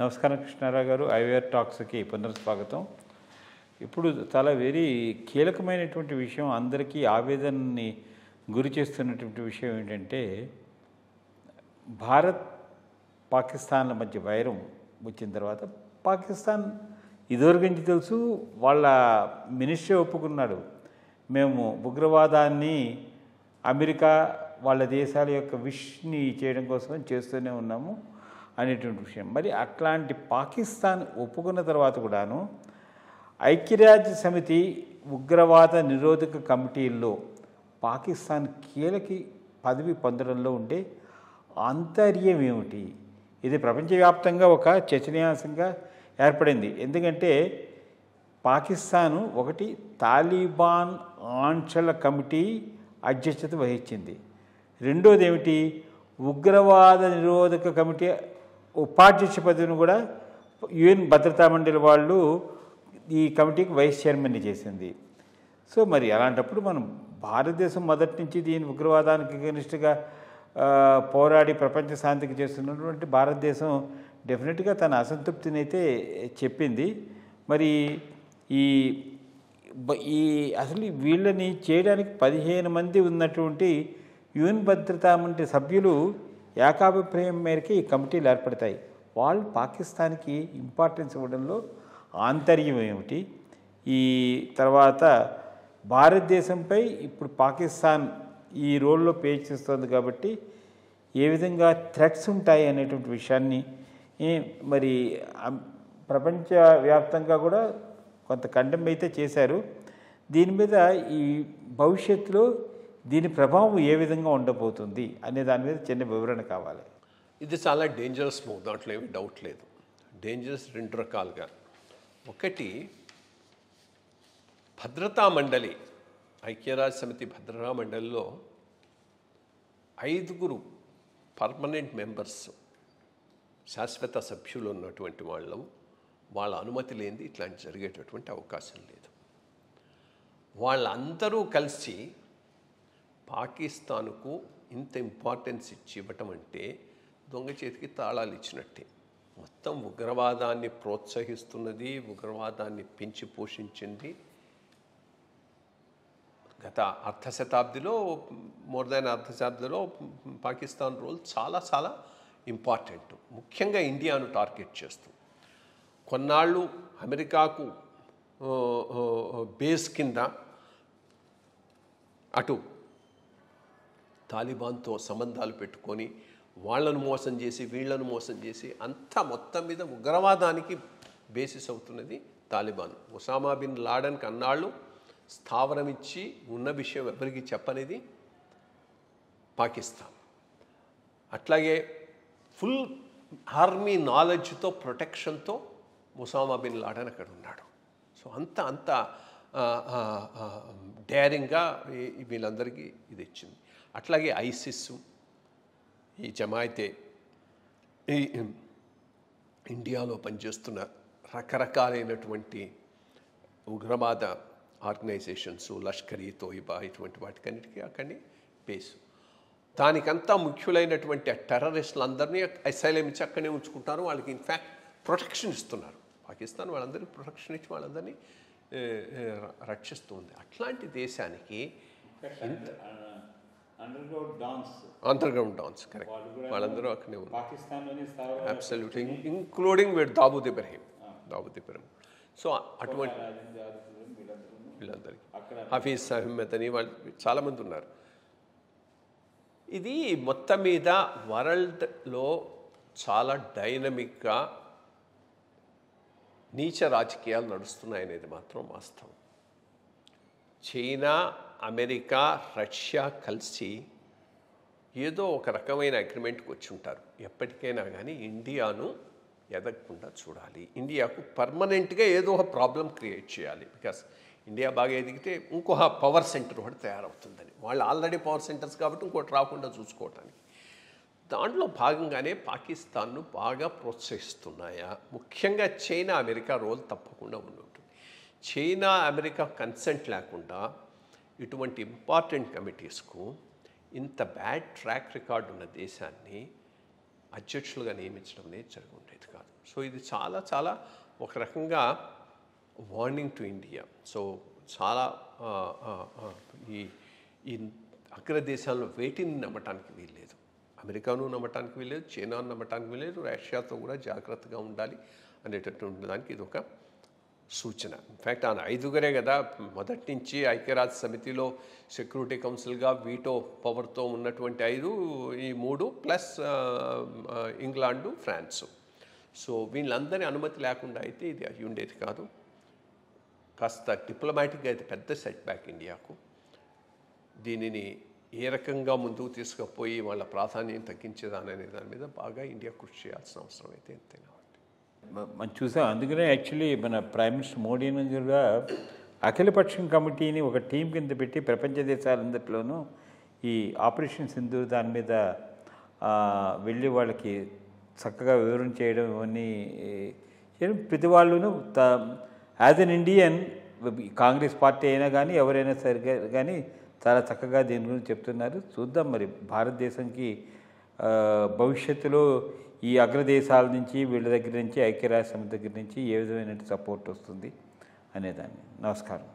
నమస్కారం కృష్ణారావు గారు. ఐవేర్ టాక్స్కి పునఃస్వాగతం. ఇప్పుడు చాలా కీలకమైనటువంటి విషయం, అందరికీ ఆవేదనని గురి చేస్తున్నటువంటి విషయం ఏంటంటే, భారత్ పాకిస్తాన్ల మధ్య వైరం వచ్చిన తర్వాత పాకిస్తాన్ ఇదివరకు నుంచి తెలుసు, వాళ్ళ మినిస్టర్ ఒప్పుకున్నాడు, మేము ఉగ్రవాదాన్ని అమెరికా వాళ్ళ దేశాల యొక్క విష్ని చేయడం కోసం చేస్తూనే ఉన్నాము అనేటువంటి విషయం. మరి అట్లాంటి పాకిస్తాన్ ఒప్పుకున్న తర్వాత కూడాను ఐక్యరాజ్య సమితి ఉగ్రవాద నిరోధక కమిటీల్లో పాకిస్తాన్ కీలక పదవి పొందడంలో ఉండే ఆంతర్యం ఏమిటి? ఇది ప్రపంచవ్యాప్తంగా ఒక చర్చనీయాంశంగా ఏర్పడింది. ఎందుకంటే పాకిస్తాను ఒకటి తాలిబాన్ ఆంక్షల కమిటీ అధ్యక్షత వహించింది. రెండోది ఏమిటి, ఉగ్రవాద నిరోధక కమిటీ ఉపాధ్యక్ష పదవిని కూడా యుఎన్ భద్రతా మండలి వాళ్ళు ఈ కమిటీకి వైస్ చైర్మన్ని చేసింది. సో మరి అలాంటప్పుడు మనం భారతదేశం మొదటి నుంచి దీని ఉగ్రవాదానికి అగెనిస్ట్గా పోరాడి ప్రపంచ శాంతికి చేస్తున్నటువంటి భారతదేశం డెఫినెట్గా తన అసంతృప్తిని అయితే చెప్పింది. మరి ఈ ఈ అసలు వీళ్ళని చేయడానికి 15 మంది ఉన్నటువంటి యుఎన్ భద్రతా మండలి సభ్యులు ఏకాభిప్రాయం మేరకు ఈ కమిటీలు ఏర్పడతాయి. వాళ్ళు పాకిస్తాన్కి ఇంపార్టెన్స్ ఇవ్వడంలో ఆంతర్యం ఏమిటి? ఈ తర్వాత భారతదేశంపై ఇప్పుడు పాకిస్తాన్ ఈ రోల్లో పే చేస్తుంది కాబట్టి ఏ విధంగా థ్రెట్స్ ఉంటాయి అనేటువంటి విషయాన్ని మరి ప్రపంచవ్యాప్తంగా కూడా కొంత ఖండం అయితే చేశారు. దీని మీద ఈ భవిష్యత్తులో దీని ప్రభావం ఏ విధంగా ఉండబోతుంది అనే దాని మీద చిన్న వివరణ కావాలి. ఇది చాలా డేంజరస్ మూవ్, దాంట్లో ఏమి డౌట్ లేదు. డేంజరస్ రెండు రకాలుగా. ఒకటి, భద్రతా మండలి, ఐక్యరాజ్య సమితి భద్రతా మండలిలో 5 పర్మనెంట్ మెంబర్స్, శాశ్వత సభ్యులు ఉన్నటువంటి వాళ్ళ అనుమతి లేనిది ఇట్లాంటి జరిగేటటువంటి అవకాశం లేదు. వాళ్ళందరూ కలిసి పాకిస్తాన్కు ఇంత ఇంపార్టెన్స్ ఇవ్వటం అంటే దొంగ చేతికి తాళాలు ఇచ్చినట్టే. మొత్తం ఉగ్రవాదాన్ని ప్రోత్సహిస్తున్నది, ఉగ్రవాదాన్ని పెంచి పోషించింది. గత మోర్ దాన్ అర్ధశతాబ్దిలో పాకిస్తాన్ రోల్ చాలా చాలా ఇంపార్టెంట్. ముఖ్యంగా ఇండియాను టార్గెట్ చేస్తూ కొన్నాళ్ళు అమెరికాకు బేస్ కింద అటు తాలిబాన్తో సంబంధాలు పెట్టుకొని వాళ్ళను మోసం చేసి వీళ్లను మోసం చేసి అంతా మొత్తం మీద ఉగ్రవాదానికి బేసిస్ అవుతున్నది తాలిబాన్. ఒసామా బిన్ లాడెన్కి అన్నాళ్ళు స్థావరం ఇచ్చి ఉన్న విషయం ఎవరికి చెప్పనేది పాకిస్తాన్. అట్లాగే ఫుల్ ఆర్మీ నాలెడ్జ్తో, ప్రొటెక్షన్తో ఒసామా బిన్ లాడెన్ అక్కడ ఉన్నాడు. సో అంత డేరింగ్గా వీళ్ళందరికీ ఇది ఇచ్చింది. అట్లాగే ఐసిస్, ఈ జమాయితే, ఈ ఇండియాలో పనిచేస్తున్న రకరకాలైనటువంటి ఉగ్రవాద ఆర్గనైజేషన్స్, లష్కరీ తోయిబా, ఇటువంటి వాటికన్నిటికీ అక్కడి బేసు. దానికంతా ముఖ్యులైనటువంటి టెర్రరిస్టులందరినీ అసైలం ఇచ్చి అక్కడే ఉంచుకుంటారు. వాళ్ళకి ఇన్ఫ్యాక్ట్ ప్రొటెక్షన్ ఇస్తున్నారు. పాకిస్తాన్ వాళ్ళందరికీ ప్రొటెక్షన్ ఇచ్చి వాళ్ళందరినీ రక్షిస్తుంది. అట్లాంటి దేశానికి అండర్గ్రౌండ్ డాన్స్, కరెక్ట్, వాళ్ళందరూ అక్కడే ఉన్నారు. Absolutely, including with Dawood Ibrahim. So అటువంటి వీళ్ళందరికీ, హఫీజ్ అహ్మద్ అని వాళ్ళు చాలామంది ఉన్నారు. ఇది మొత్తం మీద వరల్డ్లో చాలా డైనమిక్గా నీచ రాజకీయాలు నడుస్తున్నాయనేది మాత్రం వాస్తవం. చైనా, అమెరికా, రష్యా కలిసి ఏదో ఒక రకమైన అగ్రిమెంట్కి వచ్చి ఉంటారు. ఎప్పటికైనా కానీ ఇండియాను ఎదగకుండా చూడాలి, ఇండియాకు పర్మనెంట్గా ఏదో ఒక ప్రాబ్లం క్రియేట్ చేయాలి. బికాస్ ఇండియా బాగా ఎదిగితే ఇంకో పవర్ సెంటర్ ఒకటి తయారవుతుందని. వాళ్ళు ఆల్రెడీ పవర్ సెంటర్స్ కాబట్టి ఇంకోటి రాకుండా చూసుకోవటానికి. దాంట్లో భాగంగానే పాకిస్తాన్ను బాగా ప్రోత్సహిస్తున్నాయా? ముఖ్యంగా చైనా, అమెరికా రోల్ తప్పకుండా ఉంటుంది. చైనా, అమెరికా కన్సెంట్ లేకుండా ఇటువంటి ఇంపార్టెంట్ కమిటీస్కు ఇంత బ్యాడ్ ట్రాక్ రికార్డు ఉన్న దేశాన్ని అధ్యక్షులుగా నియమించడం అనేది జరిగి ఉండేది కాదు. సో ఇది చాలా చాలా ఒక రకంగా వార్నింగ్ టు ఇండియా. సో చాలా ఈ ఈ అగ్రదేశాల్లో వేటిని నమ్మటానికి వీల్లేదు. అమెరికాను నమ్మటానికి వీల్లేదు, చైనాను నమ్మటానికి వీల్లేదు, రష్యాతో కూడా జాగ్రత్తగా ఉండాలి అనేటటువంటి దానికి ఇది ఒక సూచన. ఇన్ఫ్యాక్ట్ ఆ 5 కదా మొదటి నుంచి ఐక్యరాజ్య సమితిలో సెక్యూరిటీ కౌన్సిల్గా వీటో పవర్తో ఉన్నటువంటి 5, ఈ 3 ప్లస్ ఇంగ్లాండు, ఫ్రాన్సు. సో వీళ్ళందరి అనుమతి లేకుండా అయితే ఇది అయ్యి ఉండేది కాదు. కాస్త డిప్లొమాటిక్గా అయితే పెద్ద సెట్ బ్యాక్ ఇండియాకు. దీనిని ఏ రకంగా ముందుకు తీసుకుపోయి వాళ్ళ ప్రాధాన్యం తగ్గించేదాననే దాని మీద బాగా ఇండియా కృషి చేయాల్సిన అవసరం అయితే ఎంతైనా ఉంది. మనం చూసాం. అందుకనే యాక్చువల్లీ మన ప్రైమ్ మినిస్టర్ మోడీ కూడా అఖిలపక్షం కమిటీని ఒక టీం కింద పెట్టి ప్రపంచ దేశాలందరిలోనూ ఈ ఆపరేషన్ సింధూర్ దాని మీద వెళ్ళి వాళ్ళకి చక్కగా వివరణ చేయడం ఇవన్నీ ప్రతి వాళ్ళను as an Indian Congress party అయినా కానీ ఎవరైనా సరిగా కానీ చాలా చక్కగా దీని గురించి చెప్తున్నారు. చూద్దాం మరి భారతదేశంకి భవిష్యత్తులో ఈ అగ్రదేశాల నుంచి వీళ్ళ దగ్గర నుంచి ఐక్యరాజ్య సమితి దగ్గర నుంచి ఏ విధమైన సపోర్ట్ వస్తుంది అనేదాన్ని. నమస్కారం.